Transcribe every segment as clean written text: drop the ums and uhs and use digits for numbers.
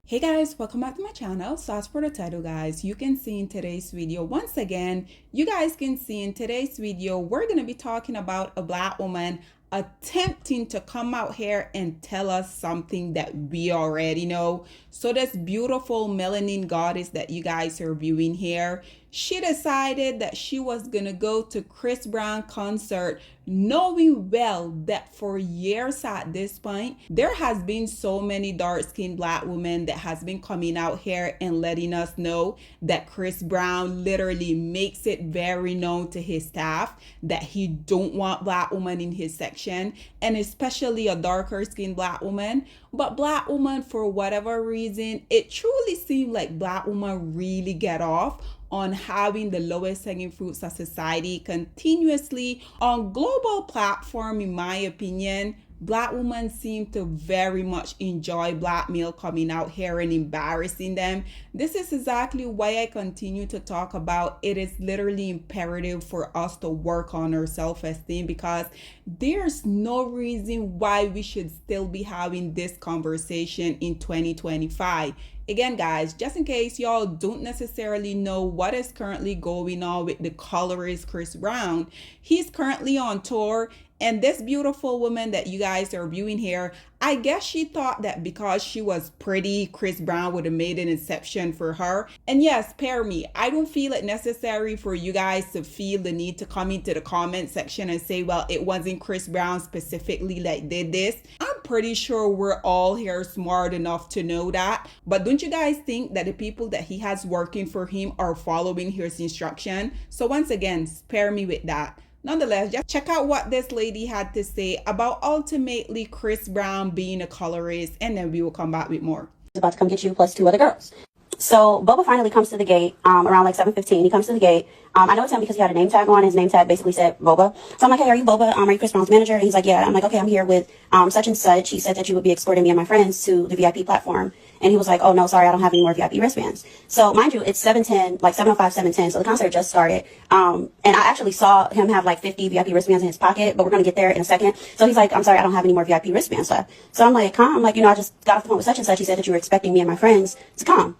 Hey guys, welcome back to my channel. So as for the title guys, you can see in today's video, once again, you guys can see in today's video, we're going to be talking about a Black woman attempting to come out here and tell us something that we already know. So this beautiful melanin goddess that you guys are viewing here, she decided that she was gonna go to Chris Brown concert, knowing well that for years at this point there has been so many dark-skinned Black women that has been coming out here and letting us know that Chris Brown literally makes it very known to his staff that he don't want Black women in his section, and especially a darker skinned Black woman. But Black woman, for whatever reason, it truly seemed like Black women really get off on having the lowest hanging fruits of society continuously on global platform. In my opinion, Black women seem to very much enjoy Black male coming out here and embarrassing them. This is exactly why I continue to talk about it is literally imperative for us to work on our self-esteem, because there's no reason why we should still be having this conversation in 2025. Again, guys, just in case y'all don't necessarily know what is currently going on with the colorist Chris Brown, he's currently on tour. And this beautiful woman that you guys are viewing here, I guess she thought that because she was pretty, Chris Brown would have made an exception for her. And yes, pair me, I don't feel it necessary for you guys to feel the need to come into the comment section and say, well, it wasn't Chris Brown specifically that did this. I'm pretty sure we're all here smart enough to know that. But don't you guys think that the people that he has working for him are following his instruction? So once again, spare me with that. Nonetheless, just check out what this lady had to say about ultimately Chris Brown being a colorist, and then we will come back with more. About to come get you plus two other girls. So Boba finally comes to the gate around like 7:15. He comes to the gate. I know it's him because he had a name tag on. His name tag basically said Boba. So I'm like, hey, are you Boba? Are you Chris Brown's manager? And he's like, yeah. I'm like, okay, I'm here with such and such. He said that you would be escorting me and my friends to the VIP platform. And he was like, oh, no, sorry, I don't have any more VIP wristbands. So mind you, it's 7:10, like 7:05, 7:10. So the concert just started. And I actually saw him have like 50 VIP wristbands in his pocket, but we're going to get there in a second. So he's like, I'm sorry, I don't have any more VIP wristbands left. So I'm like, huh? I'm like, I just got off the phone with such and such. He said that you were expecting me and my friends to come.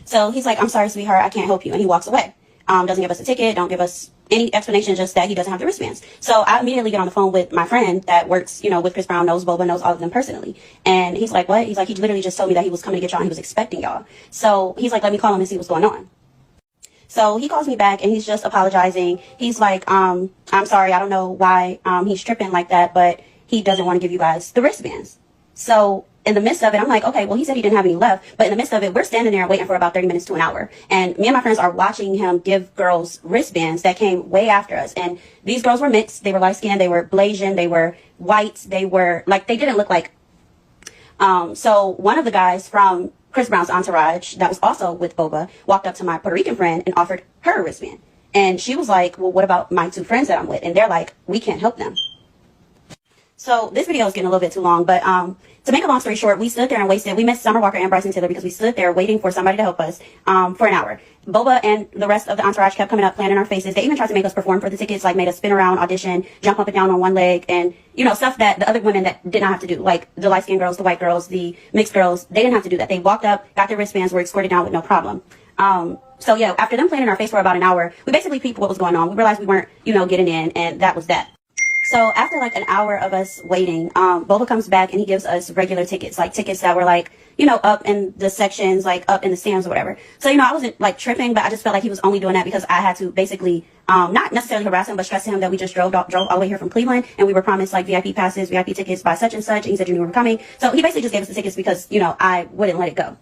So he's like, I'm sorry, sweetheart, I can't help you. And he walks away. Doesn't give us a ticket, don't give us any explanation, just that he doesn't have the wristbands. So I immediately get on the phone with my friend that works, with Chris Brown, knows Boba, knows all of them personally. And he's like, what? He's like, he literally just told me that he was coming to get y'all and he was expecting y'all. So he's like, let me call him and see what's going on. So he calls me back and he's just apologizing. He's like, I'm sorry, I don't know why he's tripping like that, but he doesn't want to give you guys the wristbands. So in the midst of it, I'm like, okay, well, he said he didn't have any left. But in the midst of it, we're standing there waiting for about 30 minutes to an hour. And me and my friends are watching him give girls wristbands that came way after us. And these girls were mixed. They were light skinned. They were Blasian. They were white. They were like, they didn't look like. So one of the guys from Chris Brown's entourage that was also with Boba walked up to my Puerto Rican friend and offered her a wristband. And she was like, well, what about my two friends that I'm with? And they're like, we can't help them. So this video is getting a little bit too long, but to make a long story short, we stood there and wasted. We missed Summer Walker and Bryson Tiller because we stood there waiting for somebody to help us for an hour. Boba and the rest of the entourage kept coming up, playing in our faces. They even tried to make us perform for the tickets, like made us spin around, audition, jump up and down on one leg, and stuff that the other women that did not have to do, like the light skinned girls, the white girls, the mixed girls. They didn't have to do that. They walked up, got their wristbands, were escorted down with no problem. So yeah, after them playing in our face for about an hour, we basically peeped what was going on. We realized we weren't, getting in, and that was that. So after like an hour of us waiting, Boba comes back and he gives us regular tickets, like tickets that were like, up in the sections, like up in the stands or whatever. So, I wasn't like tripping, but I just felt like he was only doing that because I had to basically, not necessarily harass him, but stress to him that we just drove all the way here from Cleveland and we were promised like VIP passes, VIP tickets by such and such. And he said you knew we were coming. So he basically just gave us the tickets because, I wouldn't let it go.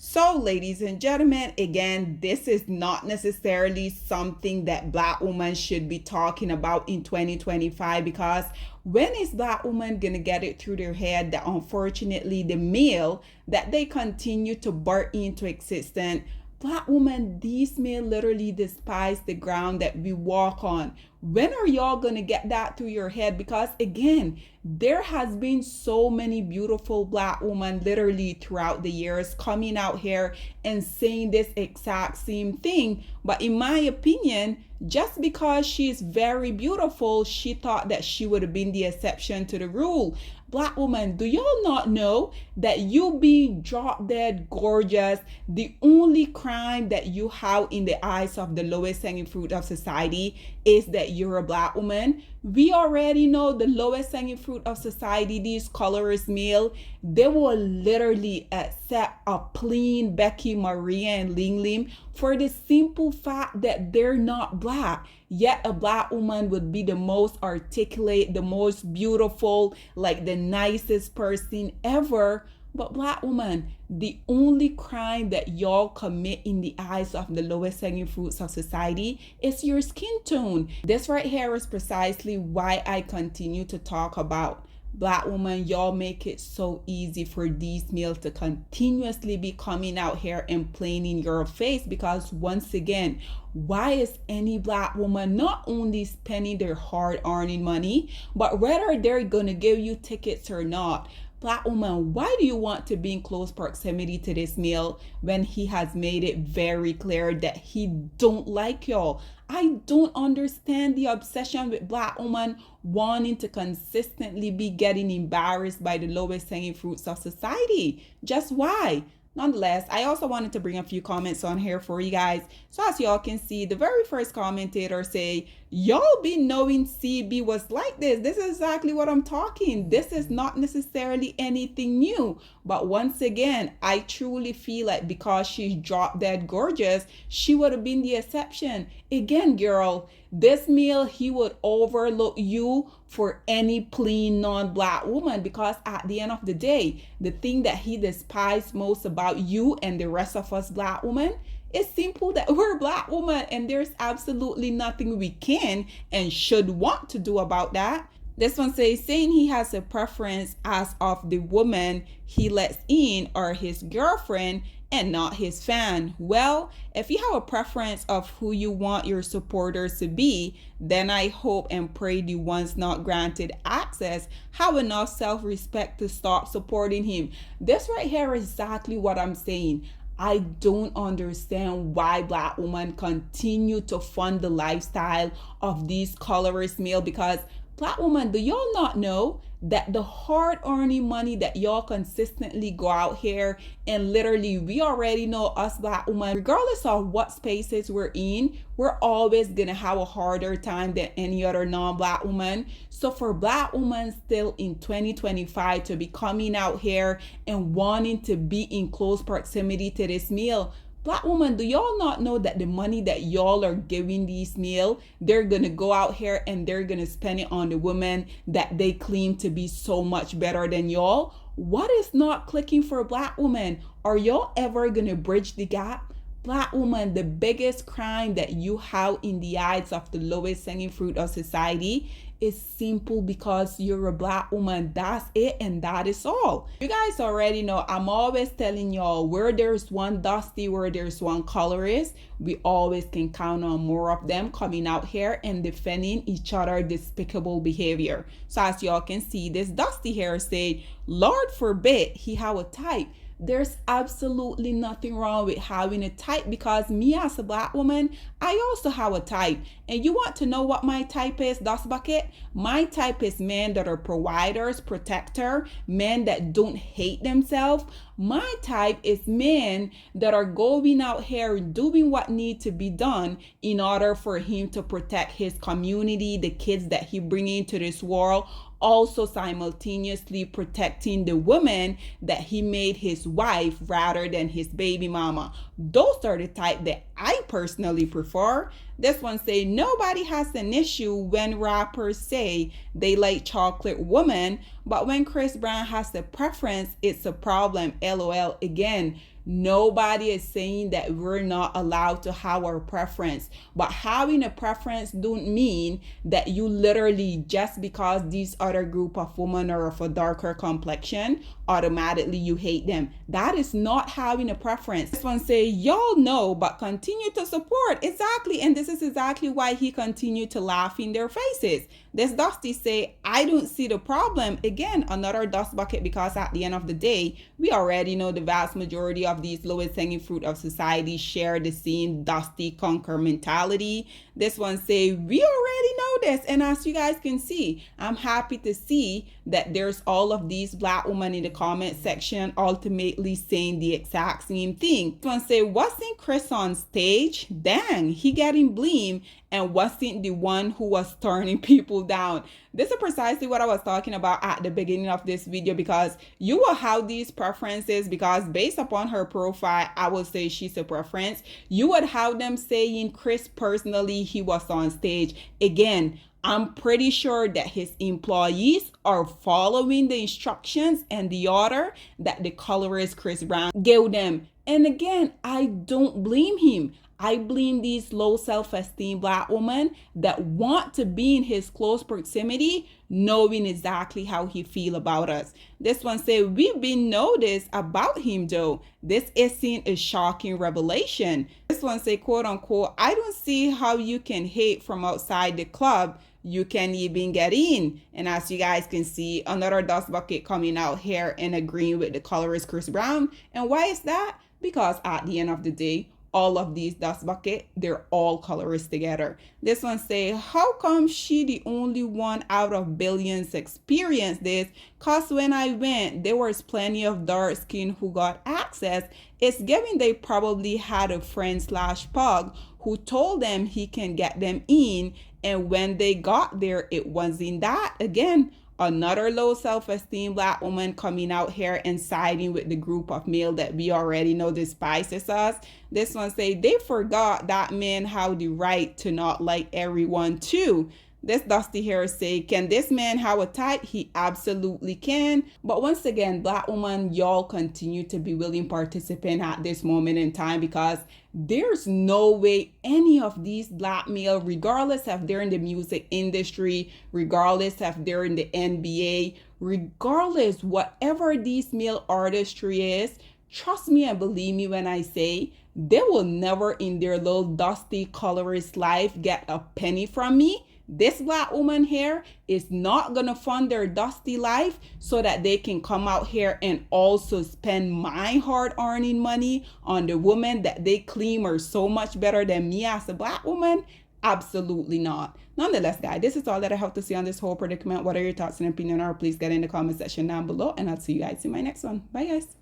So ladies and gentlemen, again, this is not necessarily something that Black women should be talking about in 2025, because when is Black women gonna get it through their head that unfortunately the male that they continue to birth into existence, Black women, these men literally despise the ground that we walk on. When are y'all gonna get that through your head? Because again, there has been so many beautiful black women literally throughout the years coming out here and saying this exact same thing. But in my opinion, just because she's very beautiful, she thought that she would have been the exception to the rule. Black woman, do y'all not know that you being drop dead gorgeous, the only crime that you have in the eyes of the lowest hanging fruit of society is that you're a black woman? We already know the lowest hanging fruit of society, these colorist male, they will literally accept a plain Becky, Maria, and Ling Lim for the simple fact that they're not black. Yet a black woman would be the most articulate, the most beautiful, like the nicest person ever. But black woman, the only crime that y'all commit in the eyes of the lowest hanging fruits of society is your skin tone. This right here is precisely why I continue to talk about black woman. Y'all make it so easy for these males to continuously be coming out here and playing in your face, because once again, why is any black woman not only spending their hard-earned money, but whether they're gonna give you tickets or not? Black woman, why do you want to be in close proximity to this male when he has made it very clear that he don't like y'all? I don't understand the obsession with black woman wanting to consistently be getting embarrassed by the lowest hanging fruits of society. Just why? Nonetheless, I also wanted to bring a few comments on here for you guys. So as y'all can see, the very first commentator say, y'all be knowing CB was like this. This is exactly what I'm talking. This is not necessarily anything new. But once again, I truly feel like because she's drop dead gorgeous, she would have been the exception. Again, girl, this male, he would overlook you for any plain non-black woman, because at the end of the day, the thing that he despises most about you and the rest of us black women, it's simple that we're black women, and there's absolutely nothing we can and should want to do about that. This one says, saying he has a preference as of the woman he lets in or his girlfriend and not his fan. Well, if you have a preference of who you want your supporters to be, then I hope and pray the ones not granted access have enough self-respect to stop supporting him. This right here is exactly what I'm saying. I don't understand why black women continue to fund the lifestyle of these colorist male, because black woman, do y'all not know that the hard-earned money that y'all consistently go out here and literally, we already know us black women, regardless of what spaces we're in, we're always gonna have a harder time than any other non-black woman. So for black women still in 2025 to be coming out here and wanting to be in close proximity to this meal, black woman, do y'all not know that the money that y'all are giving these male, they're gonna go out here and they're gonna spend it on the women that they claim to be so much better than y'all? What is not clicking for black women? Are y'all ever gonna bridge the gap? Black woman, the biggest crime that you have in the eyes of the lowest hanging fruit of society is simple because you're a black woman. That's it, and that is all. You guys already know I'm always telling y'all, where there's one Dusty, where there's one colorist, we always can count on more of them coming out here and defending each other despicable behavior. So as y'all can see, this Dusty here said, Lord forbid he have a type. There's absolutely nothing wrong with having a type, because me as a black woman, I also have a type. And you want to know what my type is, Dust Bucket? My type is men that are providers, protector, men that don't hate themselves. My type is men that are going out here doing what needs to be done in order for him to protect his community, the kids that he bring into this world, also simultaneously protecting the woman that he made his wife rather than his baby mama. Those are the type that I personally prefer. This one say, nobody has an issue when rappers say they like chocolate woman, but when Chris Brown has a preference, it's a problem. LOL. Again, nobody is saying that we're not allowed to have our preference, but having a preference don't mean that you literally, just because these other group of women are of a darker complexion, automatically you hate them. That is not having a preference. This one say, y'all know, but continue to support. Exactly. And this is exactly why he continued to laugh in their faces. This Dusty say, I don't see the problem. Again, another dust bucket, because at the end of the day, we already know the vast majority of these lowest hanging fruit of society share the same Dusty conquer mentality. This one say, we already know this. And as you guys can see, I'm happy to see that there's all of these black women in the comment section ultimately saying the exact same thing. This one say, wasn't Chris on stage? Dang, he getting blame and wasn't the one who was turning people down. This is precisely what I was talking about at the beginning of this video, because you will have these preferences, because based upon her profile, I would say she's a preference. You would have them saying Chris personally, he was on stage. Again, I'm pretty sure that his employees are following the instructions and the order that the colorist Chris Brown gave them. And again, I don't blame him. I blame these low self-esteem black women that want to be in his close proximity, knowing exactly how he feel about us. This one say, we've been noticed about him though. This isn't a shocking revelation. This one say, quote unquote, I don't see how you can hate from outside the club. You can even get in. And as you guys can see, another dust bucket coming out here and agreeing with the colorist Chris Brown. And why is that? Because at the end of the day, all of these dust bucket, they're all colorists together. This one say, how come she the only one out of billions experienced this? Cause when I went, there was plenty of dark skin who got access. It's given they probably had a friend / pug who told them he can get them in, and when they got there, it wasn't that. Again, another low self-esteem black woman coming out here and siding with the group of male that we already know despises us. This one say, they forgot that men have the right to not like everyone too. This Dusty here say, can this man have a type? He absolutely can. But once again, black woman, y'all continue to be willing participant at this moment in time, because there's no way any of these black male, regardless if they're in the music industry, regardless if they're in the NBA, regardless whatever these male artistry is, trust me and believe me when I say they will never in their little Dusty colorist life get a penny from me. This black woman here is not gonna fund their Dusty life so that they can come out here and also spend my hard-earned money on the woman that they claim are so much better than me as a black woman. Absolutely not. Nonetheless, guys, this is all that I have to say on this whole predicament. What are your thoughts and opinion? Or please get in the comment section down below, and I'll see you guys in my next one. Bye, guys.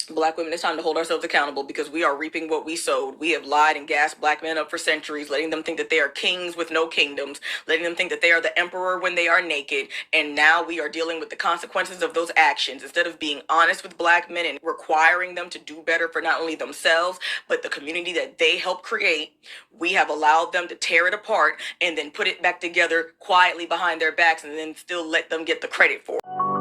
Black women, it's time to hold ourselves accountable, because we are reaping what we sowed. We have lied and gassed black men up for centuries, letting them think that they are kings with no kingdoms, letting them think that they are the emperor when they are naked. And now we are dealing with the consequences of those actions. Instead of being honest with black men and requiring them to do better for not only themselves, but the community that they help create, we have allowed them to tear it apart and then put it back together quietly behind their backs, and then still let them get the credit for it.